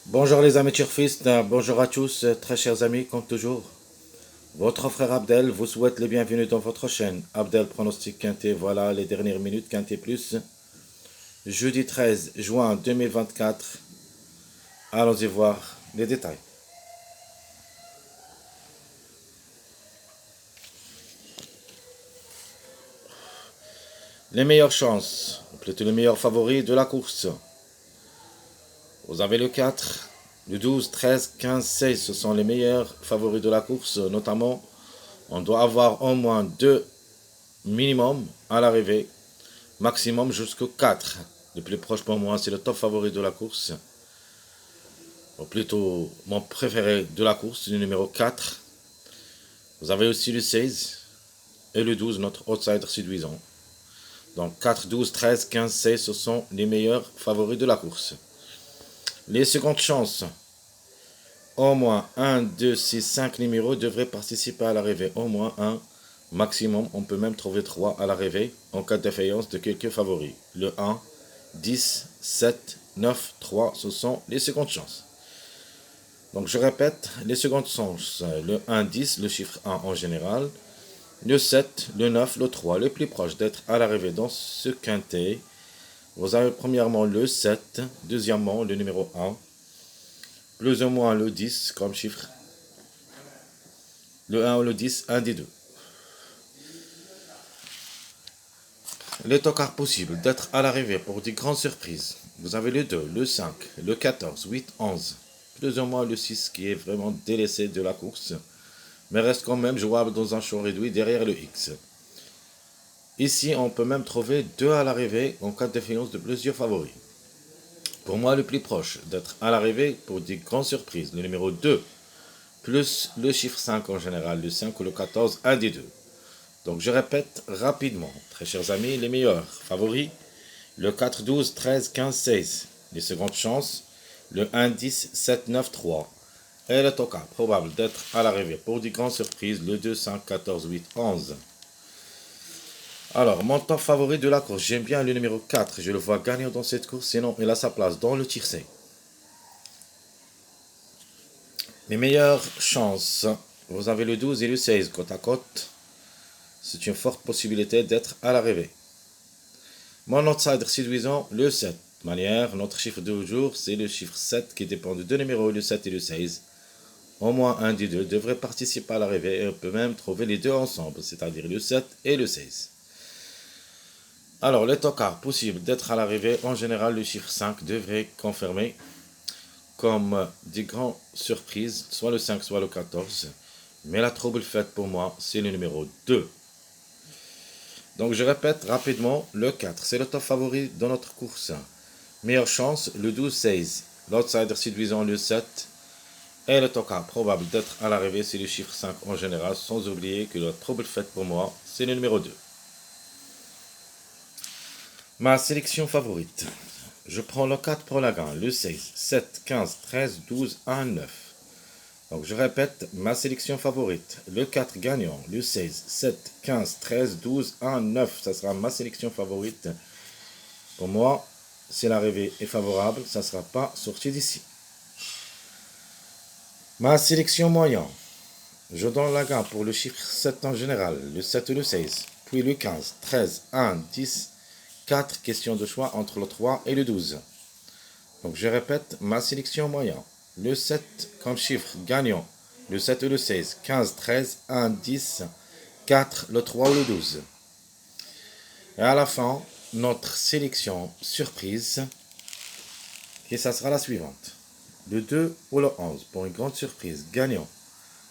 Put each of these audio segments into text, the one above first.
Bonjour les amis turfistes, bonjour à tous, très chers amis, comme toujours. Votre frère Abdel vous souhaite les bienvenus dans votre chaîne. Abdel pronostic quintet, voilà les dernières minutes quintet plus. Jeudi 13 juin 2024. Allons-y voir les détails. Les meilleures chances, ou plutôt les meilleurs favoris de la course. Vous avez le 4, le 12, 13, 15, 16. Ce sont les meilleurs favoris de la course. Notamment, on doit avoir au moins 2 minimum à l'arrivée. Maximum jusqu'au 4. Le plus proche pour moi, c'est le top favori de la course. Ou plutôt, mon préféré de la course, le numéro 4. Vous avez aussi le 16 et le 12, notre outsider séduisant. Donc 4, 12, 13, 15, 16, ce sont les meilleurs favoris de la course. Les secondes chances, au moins 1, 2, 6, 5 numéros devraient participer à l'arrivée. Au moins 1, maximum, on peut même trouver 3 à l'arrivée en cas de défaillance de quelques favoris. Le 1, 10, 7, 9, 3, ce sont les secondes chances. Donc je répète, les secondes chances, le 1, 10, le chiffre 1 en général, le 7, le 9, le 3, le plus proche d'être à l'arrivée dans ce quintet. Vous avez premièrement le 7, deuxièmement le numéro 1, plus ou moins le 10 comme chiffre, le 1 ou le 10, un des deux. Les tocards possibles d'être à l'arrivée pour des grandes surprises. Vous avez le 2, le 5, le 14, 8, 11, plus ou moins le 6 qui est vraiment délaissé de la course, mais reste quand même jouable dans un champ réduit derrière le X. Ici, on peut même trouver 2 à l'arrivée en cas de défaillance de plusieurs favoris. Pour moi, le plus proche d'être à l'arrivée pour des grandes surprises, le numéro 2, plus le chiffre 5 en général, le 5 ou le 14, un des deux. Donc je répète rapidement, très chers amis, les meilleurs favoris, le 4, 12, 13, 15, 16. Les secondes chances, le 1, 10, 7, 9, 3. Et le tocard probable d'être à l'arrivée pour des grandes surprises, le 2, 5, 14, 8, 11. Alors, mon top favori de la course, j'aime bien le numéro 4. Je le vois gagner dans cette course, sinon il a sa place dans le tiercé. Les meilleures chances, vous avez le 12 et le 16 côte à côte. C'est une forte possibilité d'être à l'arrivée. Mon outsider séduisant, le 7. De manière, notre chiffre de jour, c'est le chiffre 7 qui dépend de deux numéros, le 7 et le 16. Au moins un des deux devrait participer à l'arrivée et on peut même trouver les deux ensemble, c'est-à-dire le 7 et le 16. Alors, les tocards possibles d'être à l'arrivée, en général, le chiffre 5 devrait confirmer comme des grandes surprises, soit le 5, soit le 14. Mais la trouble faite pour moi, c'est le numéro 2. Donc je répète rapidement, le 4, c'est le top favori dans notre course. Meilleure chance, le 12-16. L'outsider séduisant, le 7. Et le tocard probable d'être à l'arrivée, c'est le chiffre 5 en général, sans oublier que la trouble faite pour moi, c'est le numéro 2. Ma sélection favorite. Je prends le 4 pour la gagne, le 16, 7, 15, 13, 12, 1, 9. Donc je répète, ma sélection favorite. Le 4 gagnant, le 16, 7, 15, 13, 12, 1, 9. Ça sera ma sélection favorite. Pour moi, si l'arrivée est favorable, ça ne sera pas sorti d'ici. Ma sélection moyen. Je donne la gamme pour le chiffre 7 en général, le 7 ou le 16, puis le 15, 13, 1, 10, 4 questions de choix entre le 3 et le 12. Donc je répète, ma sélection moyen. Le 7 comme chiffre gagnant, le 7 ou le 16, 15, 13, 1, 10, 4, le 3 ou le 12. Et à la fin, notre sélection surprise, et ça sera la suivante. Le 2 ou le 11, pour une grande surprise, gagnant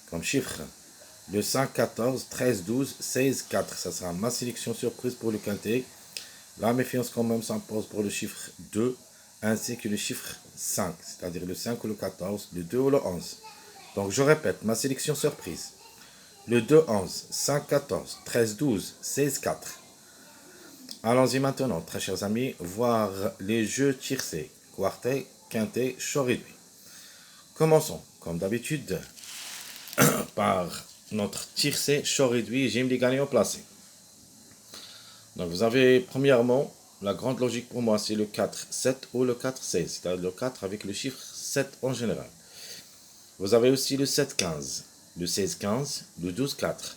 comme chiffre, le 5, 14, 13, 12, 16, 4. Ça sera ma sélection surprise pour le quintet. La méfiance quand même s'impose pour le chiffre 2, ainsi que le chiffre 5, c'est-à-dire le 5 ou le 14, le 2 ou le 11. Donc je répète, ma sélection surprise. Le 2, 11, 5, 14, 13, 12, 16, 4. Allons-y maintenant, très chers amis, voir les jeux tiercés, quartet, quintet, chaud réduit. Commençons, comme d'habitude, par notre tiercé chaud réduit, j'aime les gagnants placés. Donc vous avez premièrement la grande logique pour moi, c'est le 4, 7 ou le 4, 16, c'est-à-dire le 4 avec le chiffre 7 en général. Vous avez aussi le 7, 15, le 16, 15, le 12, 4,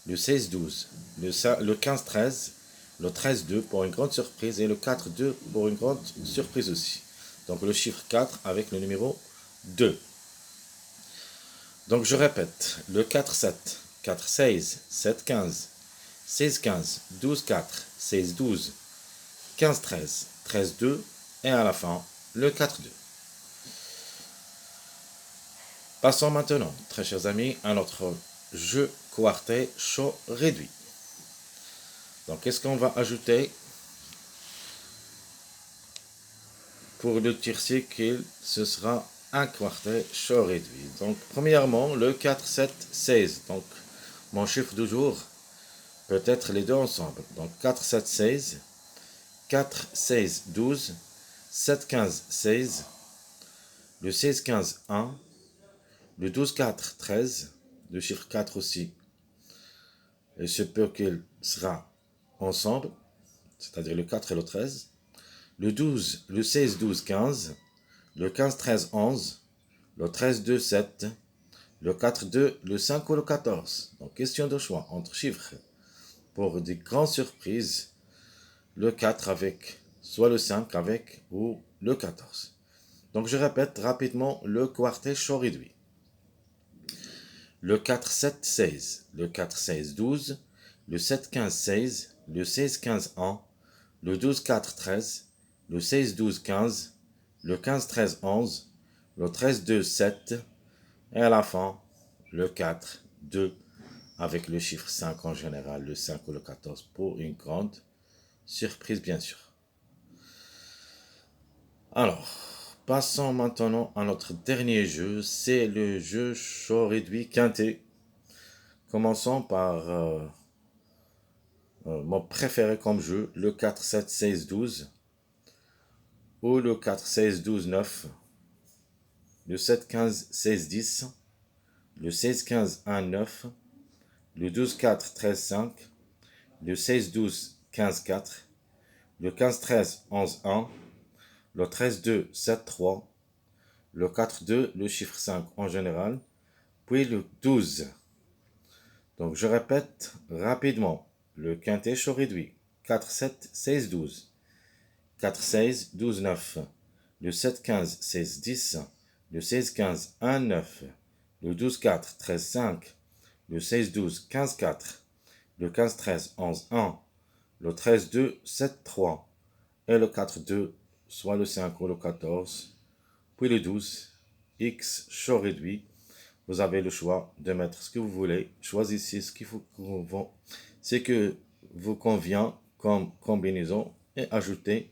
le 16, 12, le 15, 13, le 13, 2 pour une grande surprise et le 4, 2 pour une grande surprise aussi. Donc le chiffre 4 avec le numéro 2. Donc je répète, le 4, 7, 4, 16, 7, 15, 16, 15, 12, 4, 16, 12, 15, 13, 13, 2 et à la fin le 4, 2. Passons maintenant, très chers amis, à notre jeu quartet chaud réduit. Donc qu'est-ce qu'on va ajouter pour le tiercé qu'il ce sera un quartet chaud réduit. Donc premièrement le 4, 7, 16. Donc mon chiffre du jour peut être les deux ensemble. Donc 4, 7, 16, 4, 16, 12, 7, 15, 16, le 16, 15, 1, le 12, 4, 13, le chiffre 4 aussi. Il se peut qu'il sera ensemble, c'est-à-dire le 4 et le 13. Le 12, le 16, 12, 15, le 15, 13, 11, le 13, 2, 7, le 4, 2, le 5 ou le 14. Donc question de choix entre chiffres. Pour des grandes surprises, le 4 avec, soit le 5 avec ou le 14. Donc je répète rapidement le quartet chaud réduit. Le 4, 7, 16, le 4, 16, 12, le 7, 15, 16, le 16, 15, 1, le 12, 4, 13, le 16, 12, 15, le 15, 13, 11, le 13, 2, 7, et à la fin, le 4, 2, avec le chiffre 5 en général, le 5 ou le 14 pour une grande surprise bien sûr. Alors, passons maintenant à notre dernier jeu, c'est le jeu chaud réduit quintet. Commençons par mon préféré comme jeu, le 4, 7, 16, 12, ou le 4, 16, 12, 9, le 7, 15, 16, 10, le 16, 15, 1, 9, le 12, 4, 13, 5, le 16, 12, 15, 4, le 15, 13, 11, 1, le 13, 2, 7, 3, le 4, 2, le chiffre 5 en général, puis le 12. Donc je répète rapidement, le quintet chaud réduit, 4, 7, 16, 12, 4, 16, 12, 9, le 7, 15, 16, 10, le 16, 15, 1, 9, le 12, 4, 13, 5, le 16, 12, 15, 4, le 15, 13, 11, 1, le 13, 2, 7, 3, et le 4, 2, soit le 5 ou le 14, puis le 12, X chaud réduit. Vous avez le choix de mettre ce que vous voulez. Choisissez ce que vous convient comme combinaison et ajoutez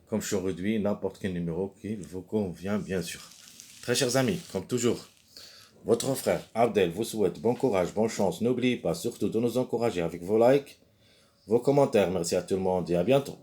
comme chaud réduit n'importe quel numéro qui vous convient bien sûr. Très chers amis, comme toujours, votre frère Abdel vous souhaite bon courage, bonne chance. N'oubliez pas surtout de nous encourager avec vos likes, vos commentaires. Merci à tout le monde et à bientôt.